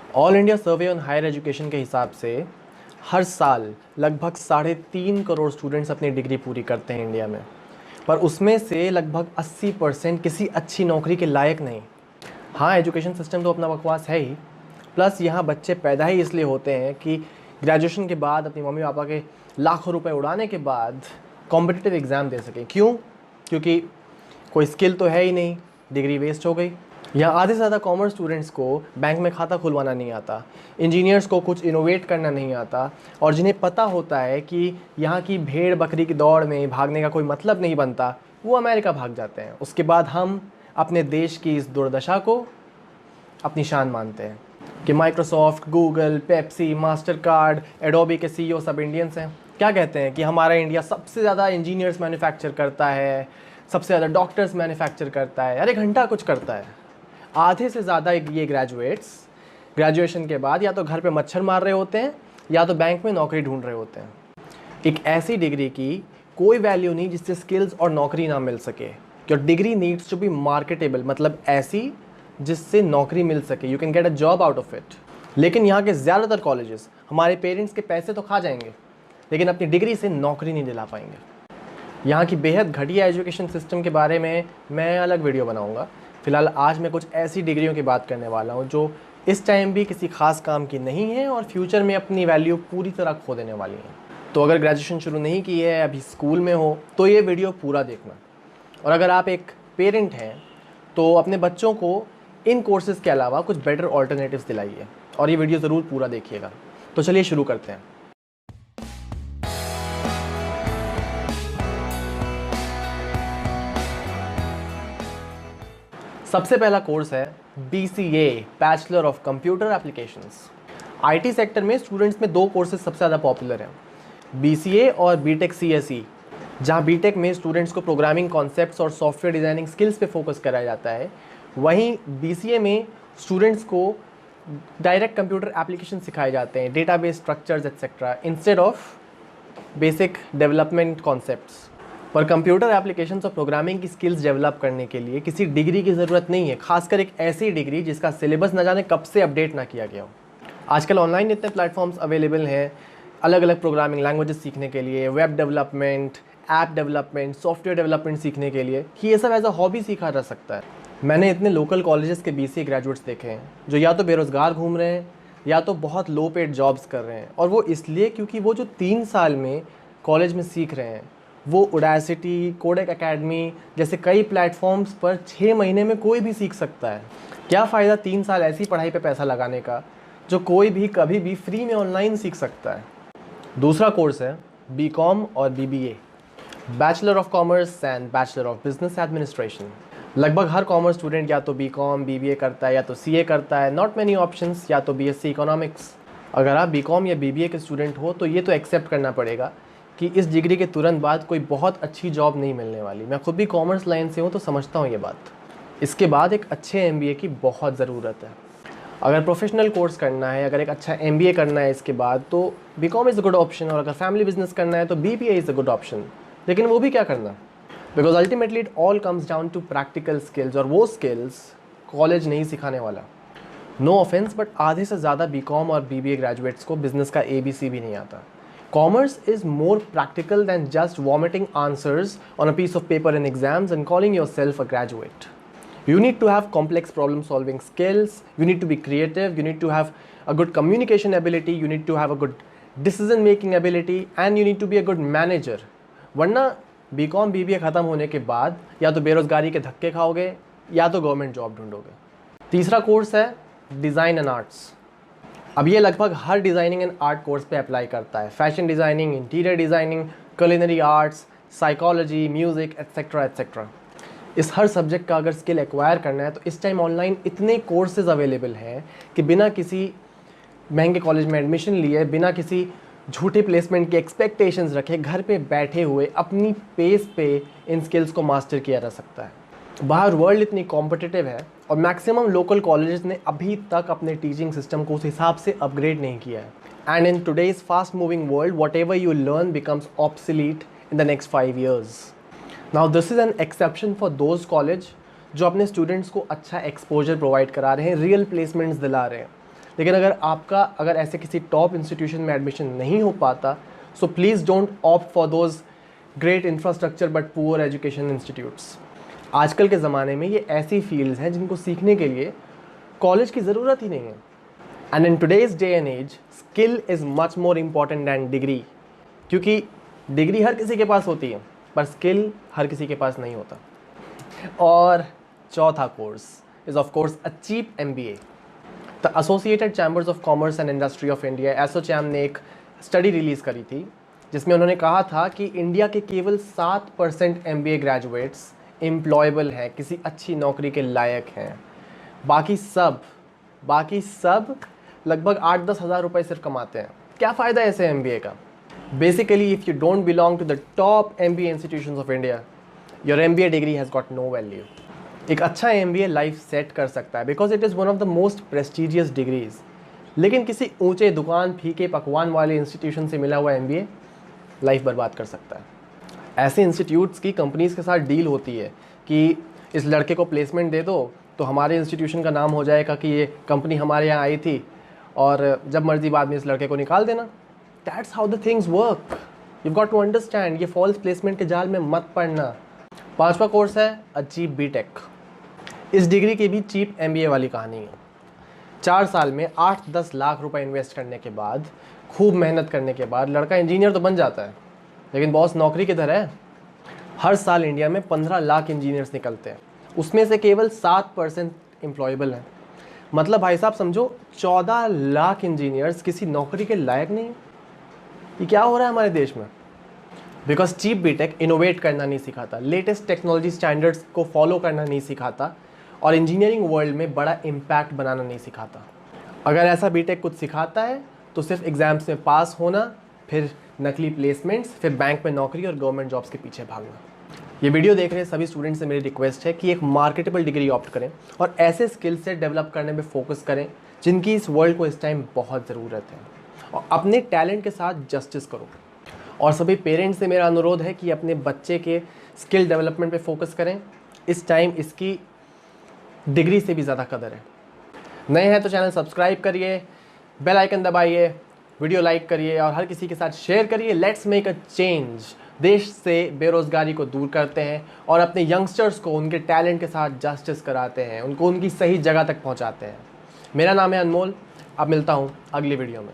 All India survey on higher education के हिसाब से हर साल लगभग 3.5 करोड़ स्टूडेंट्स अपनी डिग्री पूरी करते हैं इंडिया में, पर उसमें से लगभग 80% किसी अच्छी नौकरी के लायक नहीं। हाँ, एजुकेशन सिस्टम तो अपना बकवास है ही, प्लस यहाँ बच्चे पैदा ही इसलिए होते हैं कि ग्रेजुएशन के बाद अपनी मम्मी पापा के लाखों रुपए उड़ाने के बाद कॉम्पिटिटिव एग्ज़ाम दे सकें। क्यों? क्योंकि कोई स्किल तो है ही नहीं, डिग्री वेस्ट हो गई। यहाँ आधे से ज़्यादा कॉमर्स स्टूडेंट्स को बैंक में खाता खुलवाना नहीं आता, इंजीनियर्स को कुछ इनोवेट करना नहीं आता, और जिन्हें पता होता है कि यहाँ की भेड़ बकरी की दौड़ में भागने का कोई मतलब नहीं बनता, वो अमेरिका भाग जाते हैं। उसके बाद हम अपने देश की इस दुर्दशा को अपनी शान मानते हैं कि Microsoft, Google, Pepsi, master card, Adobe के सीईओ सब इंडियंस हैं। क्या कहते हैं कि हमारा इंडिया सबसे ज़्यादा इंजीनियर्स मैन्युफैक्चर करता है, सबसे ज़्यादा डॉक्टर्स मैन्युफैक्चर करता है। अरे घंटा कुछ करता है। आधे से ज़्यादा ये ग्रेजुएट्स ग्रेजुएशन के बाद या तो घर पे मच्छर मार रहे होते हैं या तो बैंक में नौकरी ढूंढ रहे होते हैं। एक ऐसी डिग्री की कोई वैल्यू नहीं जिससे स्किल्स और नौकरी ना मिल सके। Your degree needs to be marketable, मतलब ऐसी जिससे नौकरी मिल सके, you can get a job out of it. लेकिन यहाँ के ज़्यादातर कॉलेजेस हमारे पेरेंट्स के पैसे तो खा जाएंगे, लेकिन अपनी डिग्री से नौकरी नहीं दिला पाएंगे। यहाँ की बेहद घटिया एजुकेशन सिस्टम के बारे में मैं अलग वीडियो बनाऊँगा। फिलहाल आज मैं कुछ ऐसी डिग्रियों की बात करने वाला हूँ जो इस टाइम भी किसी खास काम की नहीं है और फ्यूचर में अपनी वैल्यू पूरी तरह खो देने वाली हैं। तो अगर ग्रेजुएशन शुरू नहीं की है, अभी स्कूल में हो, तो ये वीडियो पूरा देखना। और अगर आप एक पेरेंट हैं तो अपने बच्चों को इन कोर्सेज़ के अलावा कुछ बेटर ऑल्टरनेटिव्स दिलाइए, और ये वीडियो ज़रूर पूरा देखिएगा। तो चलिए शुरू करते हैं। सबसे पहला कोर्स है BCA, bachelor of computer applications. IT sector में स्टूडेंट्स में दो कोर्सेज सबसे ज़्यादा पॉपुलर हैं, BCA और BTech CSE। जहाँ BTech में स्टूडेंट्स को प्रोग्रामिंग कॉन्सेप्ट्स और सॉफ्टवेयर डिज़ाइनिंग स्किल्स पे फोकस कराया जाता है, वहीं BCA में स्टूडेंट्स को डायरेक्ट कंप्यूटर एप्लीकेशन सिखाए जाते हैं, database structures etcetera, instead of basic development concepts. पर कंप्यूटर एप्लीकेशंस और प्रोग्रामिंग की स्किल्स डेवलप करने के लिए किसी डिग्री की ज़रूरत नहीं है, खासकर एक ऐसी डिग्री जिसका सिलेबस न जाने कब से अपडेट ना किया गया हो। आजकल ऑनलाइन इतने प्लेटफॉर्म्स अवेलेबल हैं अलग अलग प्रोग्रामिंग लैंग्वेजेस सीखने के लिए, web development, app development, software development सीखने के लिए, कि ये सब एज अ हॉबी सीखा जा सकता है। मैंने इतने लोकल कॉलेजेस के BCA ग्रेजुएट्स देखे हैं जो या तो बेरोज़गार घूम रहे हैं या तो बहुत लो पेड जॉब्स कर रहे हैं, और वो इसलिए क्योंकि वो जो 3 साल में कॉलेज में सीख रहे हैं वो उडासिटी, कोडेक एकेडमी जैसे कई प्लेटफॉर्म्स पर 6 महीने में कोई भी सीख सकता है। क्या फ़ायदा 3 साल ऐसी पढ़ाई पे पैसा लगाने का जो कोई भी कभी भी फ्री में ऑनलाइन सीख सकता है। दूसरा कोर्स है BCom और BBA, bachelor of commerce and bachelor of business administration. लगभग हर कॉमर्स स्टूडेंट या तो BCom BBA करता है या तो CA करता है, नॉट मैनी ऑप्शंस, या तो BSc इकोनॉमिक्स। अगर आप BCom या BBA के स्टूडेंट हो तो ये तो एक्सेप्ट करना पड़ेगा कि इस डिग्री के तुरंत बाद कोई बहुत अच्छी जॉब नहीं मिलने वाली। मैं खुद भी कॉमर्स लाइन से हूँ तो समझता हूँ ये बात। इसके बाद एक अच्छे MBA की बहुत ज़रूरत है। अगर प्रोफेशनल कोर्स करना है, अगर एक अच्छा MBA करना है इसके बाद, तो BCom is a good option, और अगर फैमिली बिजनेस करना है तो BBA is a good option. लेकिन वो भी क्या करना, because ultimately it all comes down to practical skills, और वो स्किल्स कॉलेज नहीं सिखाने वाला। नो ऑफेंस, बट आधे से ज़्यादा BCom और BBA ग्रेजुएट्स को बिजनेस का ABC भी नहीं आता। Commerce is more practical than just vomiting answers on a piece of paper in exams and calling yourself a graduate. You need to have complex problem solving skills, you need to be creative, you need to have a good communication ability, you need to have a good decision making ability, and you need to be a good manager. वरना BCom BBA ख़त्म होने के बाद या तो बेरोज़गारी के धक्के खाओगे या तो गवर्नमेंट जॉब ढूंढोगे। तीसरा कोर्स है डिज़ाइन एंड आर्ट्स। अब ये लगभग हर डिज़ाइनिंग एंड आर्ट कोर्स पे अप्लाई करता है, fashion designing, interior designing, culinary arts, psychology, music etcetera etcetera. इस हर सब्जेक्ट का अगर स्किल एक्वायर करना है तो इस टाइम ऑनलाइन इतने कोर्सेज अवेलेबल हैं कि बिना किसी महंगे कॉलेज में एडमिशन लिए, बिना किसी झूठे प्लेसमेंट की एक्सपेक्टेशंस रखे, घर पे बैठे हुए अपनी पेस पे इन स्किल्स को मास्टर किया जा सकता है। बाहर वर्ल्ड इतनी कॉम्पिटिटिव है और मैक्सिमम लोकल कॉलेजेस ने अभी तक अपने टीचिंग सिस्टम को उस हिसाब से अपग्रेड नहीं किया है। And in today's fast moving world what ever you learn becomes obsolete in the next 5 years। Now this is an exception for those college जो अपने स्टूडेंट्स को अच्छा एक्सपोजर प्रोवाइड करा रहे हैं, रियल प्लेसमेंट्स दिला रहे हैं। लेकिन अगर ऐसे किसी टॉप इंस्टीट्यूशन में एडमिशन नहीं हो पाता, so please don't opt for those great infrastructure but poor education institutes. आजकल के ज़माने में ये ऐसी फील्ड्स हैं जिनको सीखने के लिए कॉलेज की ज़रूरत ही नहीं है। And in today's day and age skill is much more important than degree, क्योंकि डिग्री हर किसी के पास होती है पर स्किल हर किसी के पास नहीं होता। और चौथा course is of course a cheap MBA। The associated chambers of commerce and industry of India ASSOCHAM ने एक स्टडी रिलीज़ करी थी जिसमें उन्होंने कहा था कि इंडिया के केवल 7% MBA ग्रेजुएट्स एम्प्लॉयबल हैं, किसी अच्छी नौकरी के लायक हैं। बाकी सब लगभग 8-10 हज़ार रुपये सिर्फ कमाते हैं। क्या फ़ायदा है ऐसे MBA का? Basically if you don't belong to the top MBA institutions of India, your MBA degree has got no value. एक अच्छा MBA लाइफ सेट कर सकता है because it is one of the most prestigious degrees, लेकिन किसी ऊंचे दुकान फीके पकवान वाले इंस्टीट्यूशन से मिला हुआ MBA लाइफ बर्बाद कर सकता है। ऐसे इंस्टीट्यूट्स की कंपनीज़ के साथ डील होती है कि इस लड़के को प्लेसमेंट दे दो तो हमारे इंस्टीट्यूशन का नाम हो जाएगा कि ये कंपनी हमारे यहाँ आई थी, और जब मर्जी बाद में इस लड़के को निकाल देना। That's how the things work. You got to understand. ये फॉल्स प्लेसमेंट के जाल में मत पड़ना। 5वां कोर्स है अ चीप BTech। इस डिग्री की भी चीप MBA वाली कहानी है। 4 साल में 8-10 लाख रुपए इन्वेस्ट करने के बाद, खूब मेहनत करने के बाद लड़का इंजीनियर तो बन जाता है, लेकिन बॉस नौकरी किधर है? हर साल इंडिया में 15 लाख इंजीनियर्स निकलते हैं, उसमें से केवल 7% एम्प्लॉयबल हैं। मतलब भाई साहब समझो 14 लाख इंजीनियर्स किसी नौकरी के लायक नहीं। ये क्या हो रहा है हमारे देश में? बिकॉज चीप BTech इनोवेट करना नहीं सिखाता, लेटेस्ट टेक्नोलॉजी स्टैंडर्ड्स को फॉलो करना नहीं सिखाता, और इंजीनियरिंग वर्ल्ड में बड़ा इम्पैक्ट बनाना नहीं सिखाता। अगर ऐसा BTech कुछ सिखाता है तो सिर्फ एग्जाम्स में पास होना, फिर नकली प्लेसमेंट्स, फिर बैंक में नौकरी और गवर्नमेंट जॉब्स के पीछे भागना। ये वीडियो देख रहे सभी स्टूडेंट्स से मेरी रिक्वेस्ट है कि एक मार्केटेबल डिग्री ऑप्ट करें और ऐसे स्किल सेट डेवलप करने में फोकस करें जिनकी इस वर्ल्ड को इस टाइम बहुत ज़रूरत है, और अपने टैलेंट के साथ जस्टिस करो। और सभी पेरेंट्स से मेरा अनुरोध है कि अपने बच्चे के स्किल डेवलपमेंट पे फोकस करें। इस टाइम इसकी डिग्री से भी ज़्यादा कदर है। नए हैं तो चैनल सब्सक्राइब करिए, बेल आइकन दबाइए, वीडियो लाइक करिए और हर किसी के साथ शेयर करिए। Let's make a change. देश से बेरोज़गारी को दूर करते हैं और अपने यंगस्टर्स को उनके टैलेंट के साथ जस्टिस कराते हैं, उनको उनकी सही जगह तक पहुंचाते हैं। मेरा नाम है अनमोल। अब मिलता हूं अगली वीडियो में।